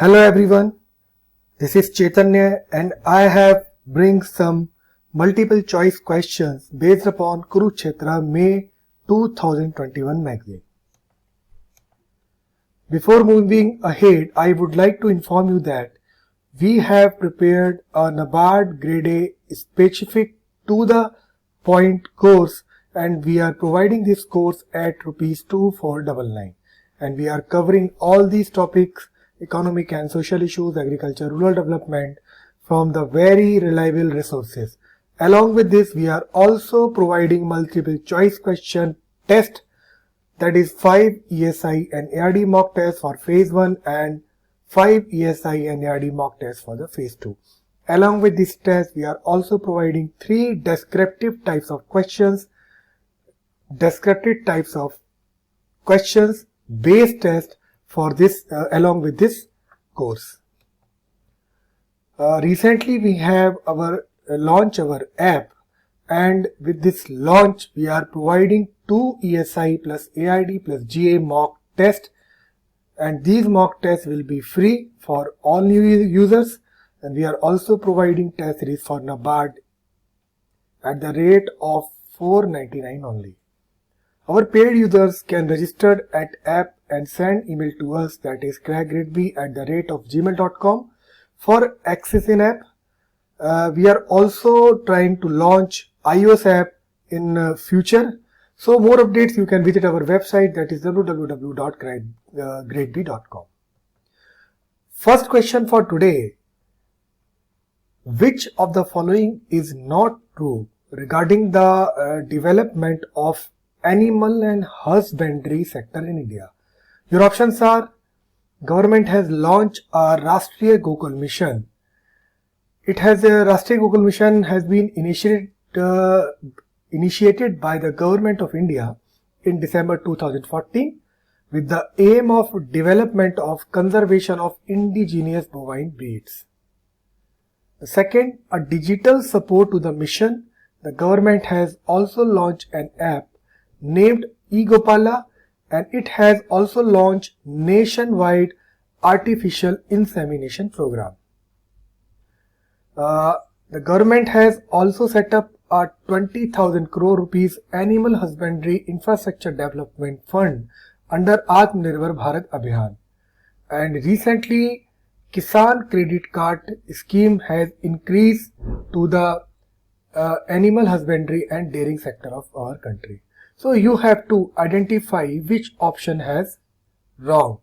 Hello everyone, this is Chaitanya and I have bring some multiple choice questions based upon Kurukshetra May 2021 magazine. Before moving ahead, I would like to inform you that we have prepared a NABARD Grade A specific to the point course and we are providing this course at ₹2499 and we are covering all these topics, economic and social issues, agriculture, rural development from the very reliable resources. Along with this, we are also providing multiple choice question test, that is 5 ESI and ARD mock tests for phase 1 and 5 ESI and ARD mock tests for the phase 2. Along with this test, we are also providing 3 descriptive types of questions, based test for this along with this course. Recently we have launched our app, and with this launch we are providing 2 ESI plus ARD plus GA mock test, and these mock tests will be free for all new users, and we are also providing test series for NABARD at the rate of $499 only. Our paid users can register at app and send email to us, that is crackgradeb@gmail.com for access in app. We are also trying to launch iOS app in future. So more updates you can visit our website, that is www.gradeb.com. First question for today: which of the following is not true regarding the development of animal and husbandry sector in India? Your options are: government has launched a Rashtriya Gokul Mission. Rashtriya Gokul Mission has been initiated by the government of India in December 2014 with the aim of development of conservation of indigenous bovine breeds. Second, a digital support to the mission. The government has also launched an app named eGopala, and it has also launched nationwide artificial insemination program. The government has also set up a 20,000 crore rupees animal husbandry infrastructure development fund under Atmanirbhar Bharat Abhiyan. And recently, Kisan Credit Card scheme has increased to the animal husbandry and dairying sector of our country. So you have to identify which option has wrong,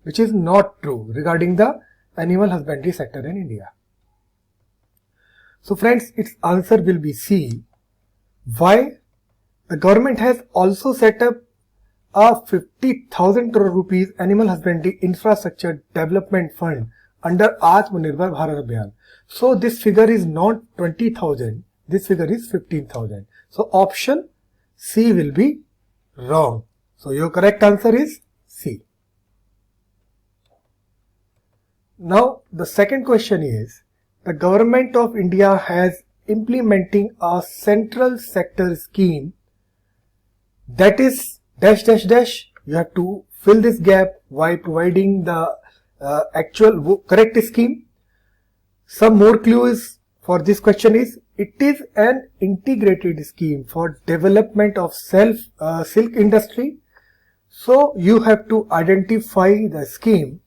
which is not true regarding the animal husbandry sector in India. So friends, its answer will be C. Why? The government has also set up a 50,000 crore rupees animal husbandry infrastructure development fund under Atmanirbhar Bharat Abhiyan. So this figure is not 20,000, this figure is 15,000. So option C will be wrong. So your correct answer is C. Now the second question is, the government of India has implementing a central sector scheme, that is dash dash dash. You have to fill this gap while providing the actual correct scheme. Some more clues for this question is, it is an integrated scheme for development of silk industry. So you have to identify the scheme.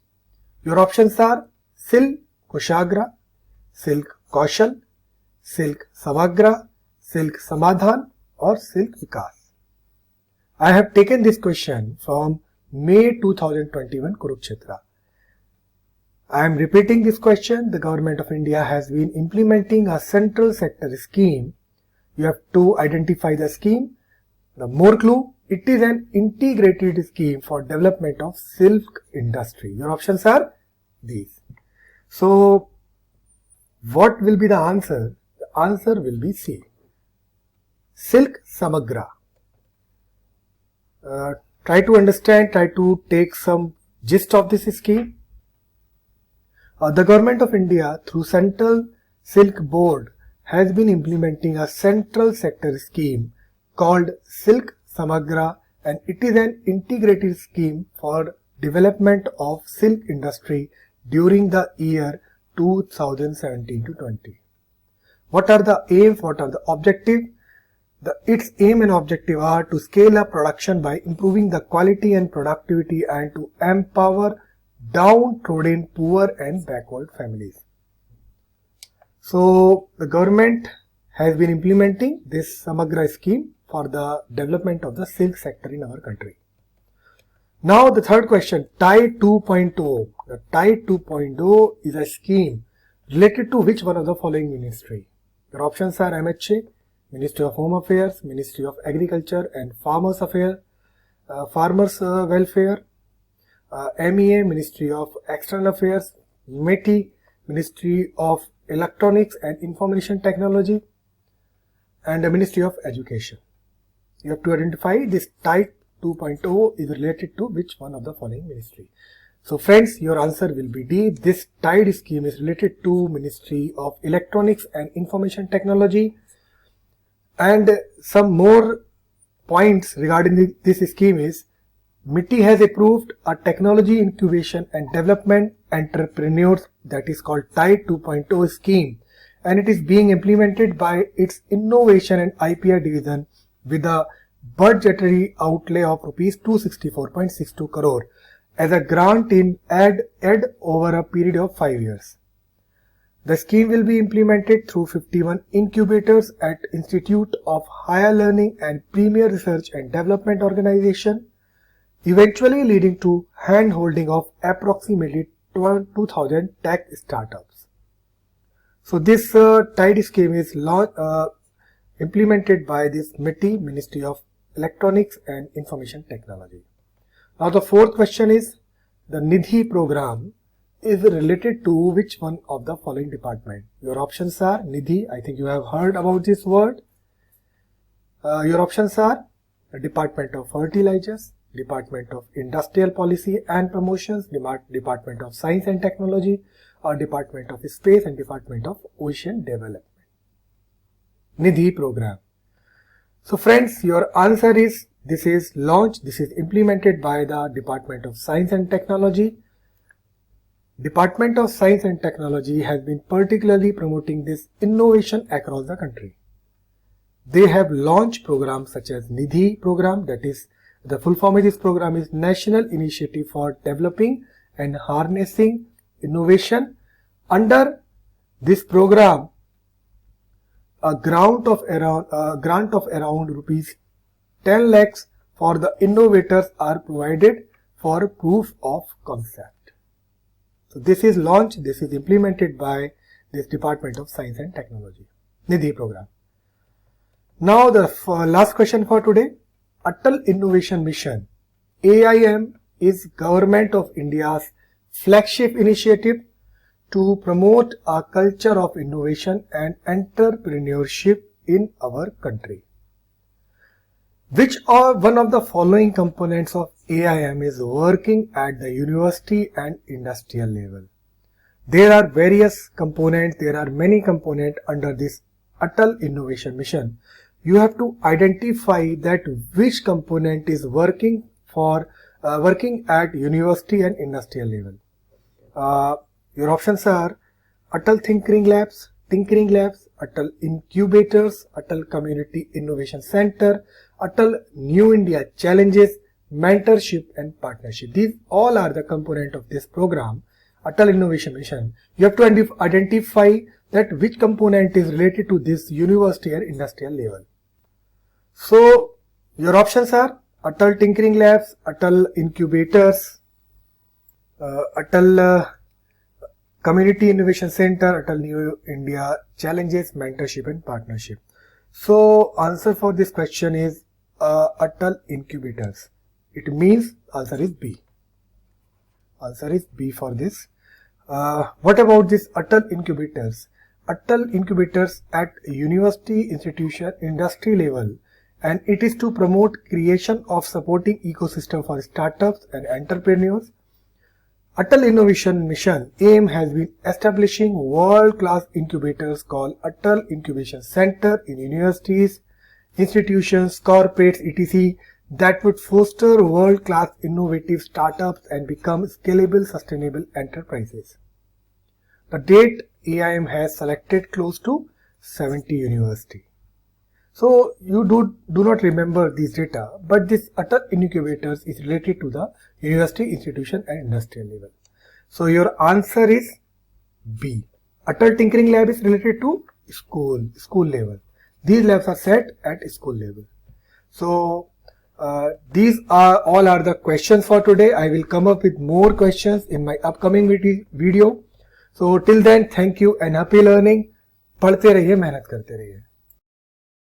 Your options are Silk Kushagra, Silk Kaushal, Silk Samagra, Silk Samadhan or Silk Vikas. I have taken this question from May 2021 Kurukshetra. I am repeating this question. The government of India has been implementing a central sector scheme. You have to identify the scheme. The more clue, it is an integrated scheme for development of silk industry. Your options are these. So what will be the answer? The answer will be C. Silk Samagra. Try to understand, try to take some gist of this scheme. The government of India through Central Silk Board has been implementing a central sector scheme called Silk Samagra, and it is an integrated scheme for development of silk industry during the year 2017 to 20. What are the aims? What are the objectives? Its aim and objective are to scale up production by improving the quality and productivity and to empower downtrodden, poor and backward families. So the government has been implementing this Samagra scheme for the development of the silk sector in our country. Now the third question, TIDE 2.0. The TIDE 2.0 is a scheme related to which one of the following ministry? Your options are MHA, Ministry of Home Affairs, Ministry of Agriculture and Farmers Affairs, Farmers Welfare, MEA, Ministry of External Affairs, METI, Ministry of Electronics and Information Technology, and the Ministry of Education. You have to identify this TIDE 2.0 is related to which one of the following ministry. So friends, your answer will be D. This TIDE scheme is related to Ministry of Electronics and Information Technology. And some more points regarding this scheme is MITI has approved a technology incubation and development entrepreneurs that is called TIDE 2.0 scheme, and it is being implemented by its innovation and IPR division with a budgetary outlay of rupees 264.62 crore as a grant in add over a period of 5 years. The scheme will be implemented through 51 incubators at Institute of Higher Learning and Premier Research and Development Organization, eventually leading to hand-holding of approximately 2,000 tech startups. So this TIDE scheme is implemented by this MITI, Ministry of Electronics and Information Technology. Now the fourth question is, the Nidhi program is related to which one of the following department? Your options are Nidhi, I think you have heard about this word. Your options are the Department of Fertilizers, Department of Industrial Policy and Promotions, Department of Science and Technology, or Department of Space and Department of Ocean Development. Nidhi program. So friends, your answer is, this is launched, this is implemented by the Department of Science and Technology. Department of Science and Technology has been particularly promoting this innovation across the country. They have launched programs such as Nidhi program, that is, the full form of this program is National Initiative for Developing and Harnessing Innovation. Under this program, a grant of around rupees 10 lakhs for the innovators are provided for proof of concept. So this is launched, this is implemented by this Department of Science and Technology, Nidhi program. Now the last question for today, Atal Innovation Mission. AIM is Government of India's flagship initiative to promote a culture of innovation and entrepreneurship in our country. Which are one of the following components of AIM is working at the university and industrial level? There are various components, there are many components under this Atal Innovation Mission. You have to identify that which component is working at university and industrial level. Your options are Atal Tinkering Labs, Atal Incubators, Atal Community Innovation Center, Atal New India Challenges, Mentorship and Partnership. These all are the component of this program, Atal Innovation Mission. You have to identify that which component is related to this university and industrial level. So your options are Atal Tinkering Labs, Atal Incubators, Atal Community Innovation Center, Atal New India Challenges, Mentorship and Partnership. So answer for this question is Atal Incubators. It means answer is B. Answer is B for this. What about this Atal Incubators? Atal Incubators at university, institution, industry level, and it is to promote creation of supporting ecosystem for startups and entrepreneurs. Atal Innovation Mission aim has been establishing world-class incubators called Atal Incubation Center in universities, institutions, corporates, etc. that would foster world-class innovative startups and become scalable, sustainable enterprises. The date AIM has selected close to 70 universities. So you do not remember these data, but this Atal Incubators is related to the university, institution and industrial level. So your answer is B. Atal Tinkering Lab is related to school level. These labs are set at school level. So these are all the questions for today. I will come up with more questions in my upcoming video. So till then, thank you and happy learning. पढ़ते रहिए, मेहनत करते रहिए.